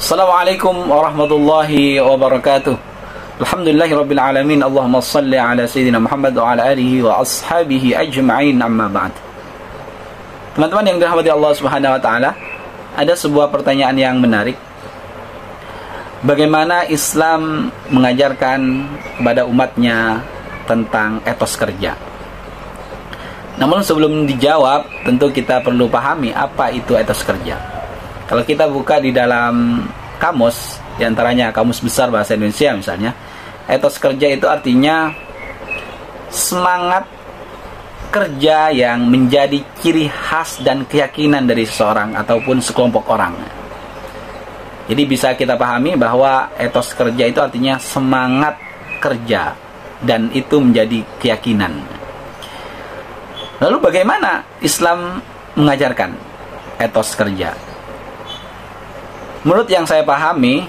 Assalamualaikum warahmatullahi wabarakatuh. Alhamdulillahirabbil alamin. Allahumma shalli ala sayyidina Muhammad wa ala alihi wa ashabihi ajma'in, amma ba'd. Teman-teman yang dirahmati Allah Subhanahu wa taala, ada sebuah pertanyaan yang menarik. Bagaimana Islam mengajarkan kepada umatnya tentang etos kerja? Namun sebelum dijawab, tentu kita perlu pahami apa itu etos kerja. Kalau kita buka di dalam kamus, diantaranya Kamus Besar Bahasa Indonesia misalnya, etos kerja itu artinya semangat kerja yang menjadi ciri khas dan keyakinan dari seseorang ataupun sekelompok orang. Jadi bisa kita pahami bahwa etos kerja itu artinya semangat kerja, dan itu menjadi keyakinan. Lalu bagaimana Islam mengajarkan etos kerja? Menurut yang saya pahami,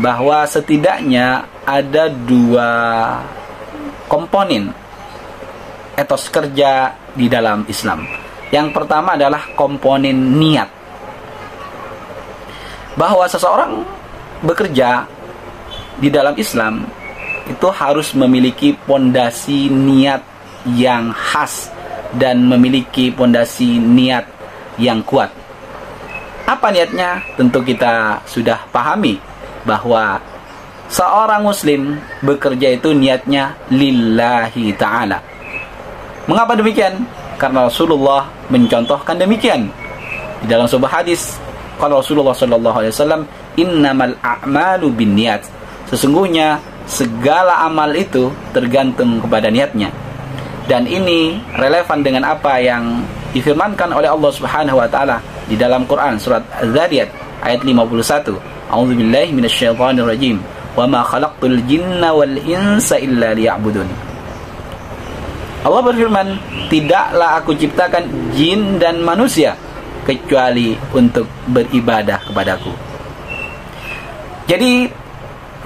bahwa setidaknya ada dua komponen etos kerja di dalam Islam. Yang pertama adalah komponen niat. Bahwa seseorang bekerja di dalam Islam itu harus memiliki pondasi niat yang khas dan memiliki pondasi niat yang kuat. Apa niatnya? Tentu kita sudah pahami bahwa seorang muslim bekerja itu niatnya lillahi ta'ala. Mengapa demikian? Karena Rasulullah mencontohkan demikian. Di dalam sebuah hadis, kalau Rasulullah SAW, innamal a'malu binniyat. Sesungguhnya segala amal itu tergantung kepada niatnya. Dan ini relevan dengan apa yang difirmankan oleh Allah Subhanahu wa taala di dalam Quran surat Az-Zariyat ayat 51. A'udzubillahi minasyaitonir rajim. Wa ma khalaqtul jinna wal insa illa liya'budun. Allah berfirman, tidaklah aku ciptakan jin dan manusia kecuali untuk beribadah kepadaku. Jadi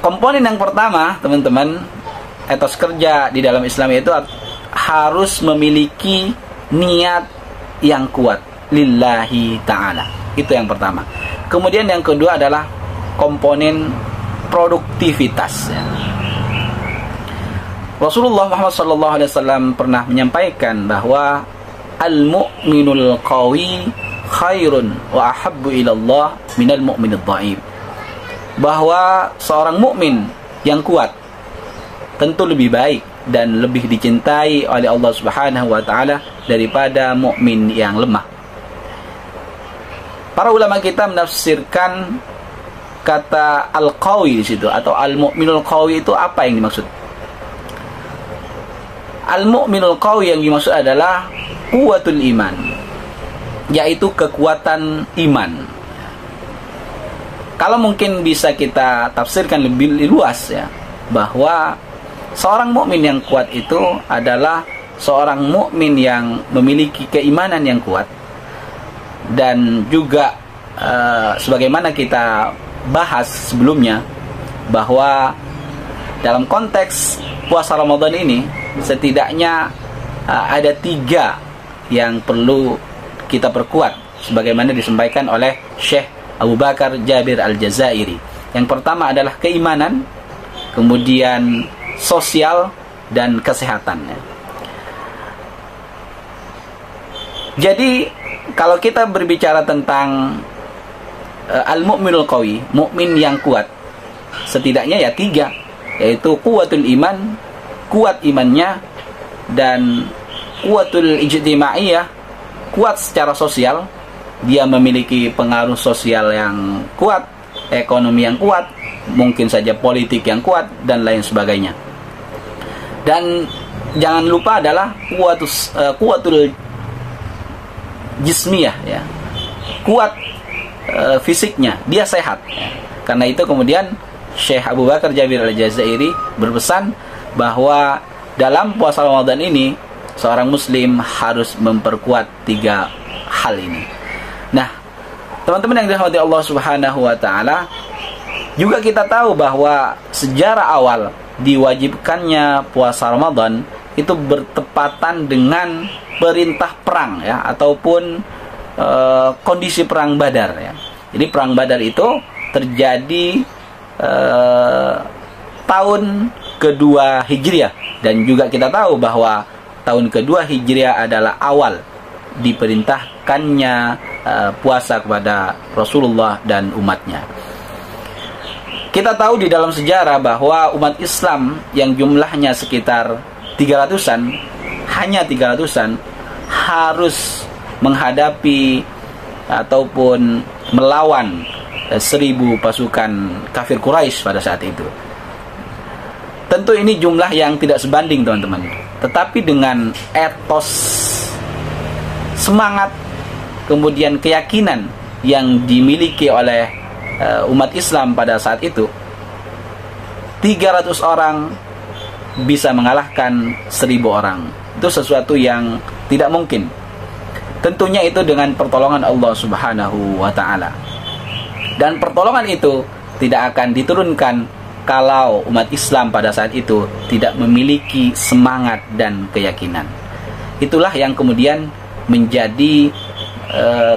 komponen yang pertama, teman-teman, etos kerja di dalam Islam itu harus memiliki niat yang kuat lillahi ta'ala. Itu yang pertama. Kemudian yang kedua adalah komponen produktivitas. Rasulullah Muhammad SAW pernah menyampaikan bahwa al-mu'minul qawi khairun wa ahabbu ilallah minal mu'minid dha'if. Bahwa seorang mukmin yang kuat tentu lebih baik dan lebih dicintai oleh Allah Subhanahu wa taala daripada mukmin yang lemah. Para ulama kita menafsirkan kata al-qawi di situ atau al-mu'minul qawi itu apa yang dimaksud? Al-mu'minul qawi yang dimaksud adalah quwwatul iman, yaitu kekuatan iman. Kalau mungkin bisa kita tafsirkan lebih luas ya, bahwa seorang mukmin yang kuat itu adalah seorang mukmin yang memiliki keimanan yang kuat. Dan juga sebagaimana kita bahas sebelumnya, bahwa dalam konteks puasa Ramadan ini setidaknya ada 3 yang perlu kita perkuat sebagaimana disampaikan oleh Syekh Abu Bakar Jabir Al-Jazairi. Yang pertama adalah keimanan, kemudian sosial, dan kesehatan. Jadi kalau kita berbicara tentang al-mu'minul qawi, mukmin yang kuat, setidaknya ya 3, yaitu quwwatul iman, kuat imannya, dan quwwatul ijtimaiyah, kuat secara sosial, dia memiliki pengaruh sosial yang kuat, ekonomi yang kuat, mungkin saja politik yang kuat, dan lain sebagainya. Dan jangan lupa adalah kuwatul jismiyah ya. Kuat fisiknya, dia sehat. Karena itu kemudian Syekh Abu Bakar Jabir Al-Jazairi berpesan bahwa dalam puasa Ramadan ini seorang muslim harus memperkuat 3 hal ini. Nah, teman-teman yang dirahmati Allah Subhanahu wa taala, juga kita tahu bahwa sejarah awal diwajibkannya puasa Ramadan itu bertepatan dengan perintah perang ya, ataupun kondisi perang Badar ya. Jadi perang Badar itu terjadi tahun kedua Hijriah, dan juga kita tahu bahwa tahun kedua Hijriah adalah awal diperintahkannya puasa kepada Rasulullah dan umatnya. Kita tahu di dalam sejarah bahwa umat Islam yang jumlahnya sekitar 300-an, hanya 300-an, harus menghadapi ataupun melawan 1000 pasukan kafir Quraisy pada saat itu. Tentu ini jumlah yang tidak sebanding, teman-teman. Tetapi dengan etos, semangat, kemudian keyakinan yang dimiliki oleh umat Islam pada saat itu, 300 orang bisa mengalahkan 1000 orang. Itu sesuatu yang tidak mungkin. Tentunya itu dengan pertolongan Allah Subhanahu wa ta'ala. Dan pertolongan itu tidak akan diturunkan kalau umat Islam pada saat itu tidak memiliki semangat dan keyakinan. Itulah yang kemudian menjadi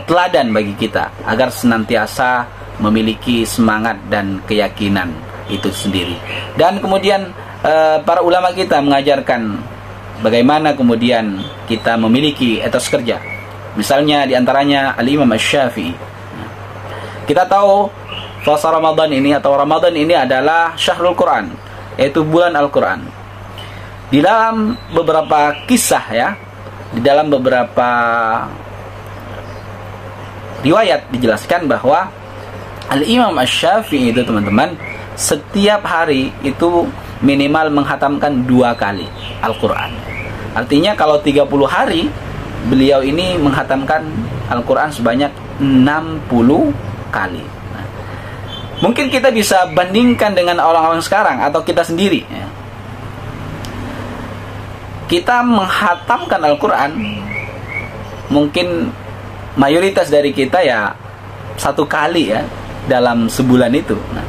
teladan bagi kita agar senantiasa memiliki semangat dan keyakinan itu sendiri. Dan kemudian para ulama kita mengajarkan bagaimana kemudian kita memiliki etos kerja. Misalnya diantaranya Al-Imam Asy-Syafi'i. Kita tahu puasa Ramadan ini atau Ramadan ini adalah Syahrul Quran, yaitu bulan Al-Quran. Di dalam beberapa kisah ya, di dalam beberapa riwayat dijelaskan bahwa Al-Imam Asy-Syafi'i itu, teman-teman, setiap hari itu minimal menghatamkan 2 kali Al-Quran. Artinya kalau 30 hari beliau ini menghatamkan Al-Quran sebanyak 60 kali. Nah, mungkin kita bisa bandingkan dengan orang-orang sekarang atau kita sendiri ya. Kita menghatamkan Al-Quran, mungkin mayoritas dari kita ya 1 kali ya dalam sebulan itu. Nah,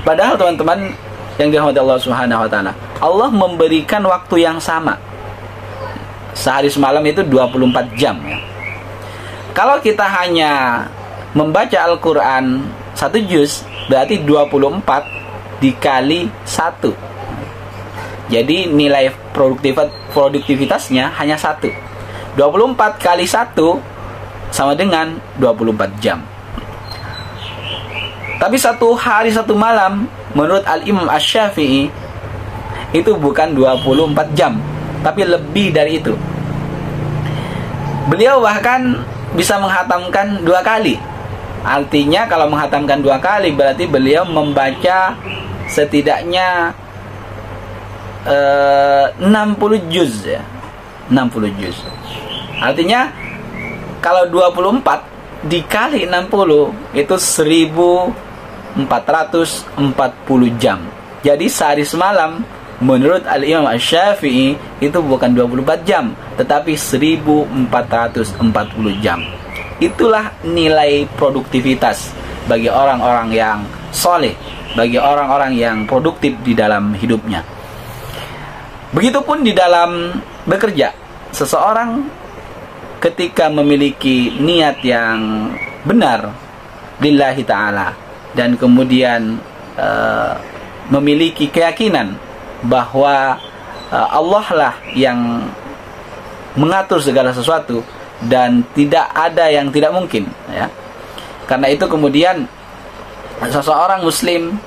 padahal teman-teman yang dirahmati Allah Subhanahu wa ta'ala, Allah memberikan waktu yang sama. Sehari semalam itu 24 jam ya. Kalau kita hanya membaca Al-Quran 1 juz, berarti 24 dikali 1. Jadi nilai produktivitasnya hanya 1. 24 kali 1 sama dengan 24 jam. Tapi 1 hari 1 malam menurut Al-Imam Asy-Syafi'i itu bukan 24 jam, tapi lebih dari itu. Beliau bahkan bisa menghatamkan 2 kali. Artinya kalau menghatamkan 2 kali berarti beliau membaca setidaknya 60 juz ya. 60 juz. Artinya kalau 24 dikali 60 itu 1440 jam. Jadi sehari semalam menurut Al-Imam Asy-Syafi'i itu bukan 24 jam, tetapi 1440 jam. Itulah nilai produktivitas bagi orang-orang yang soleh, bagi orang-orang yang produktif di dalam hidupnya. Begitupun di dalam bekerja, seseorang ketika memiliki niat yang benar lillahi ta'ala dan kemudian memiliki keyakinan bahwa Allah lah yang mengatur segala sesuatu dan tidak ada yang tidak mungkin ya. Karena itu kemudian seseorang muslim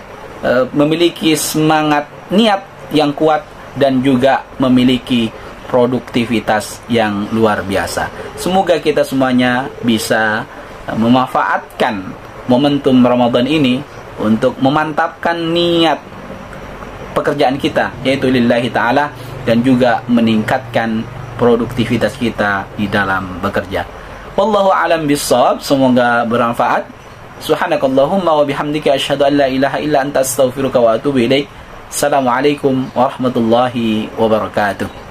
memiliki semangat niat yang kuat dan juga memiliki produktivitas yang luar biasa. Semoga kita semuanya bisa memanfaatkan momentum Ramadan ini untuk memantapkan niat pekerjaan kita, yaitu lillahi ta'ala, dan juga meningkatkan produktivitas kita di dalam bekerja. Wallahu a'lam bissawab. Semoga bermanfaat. Subhanakallahumma wa bihamdika asyhadu an la ilaha illa anta astaghfiruka wa atubu ilaik. Assalamualaikum warahmatullahi wabarakatuh.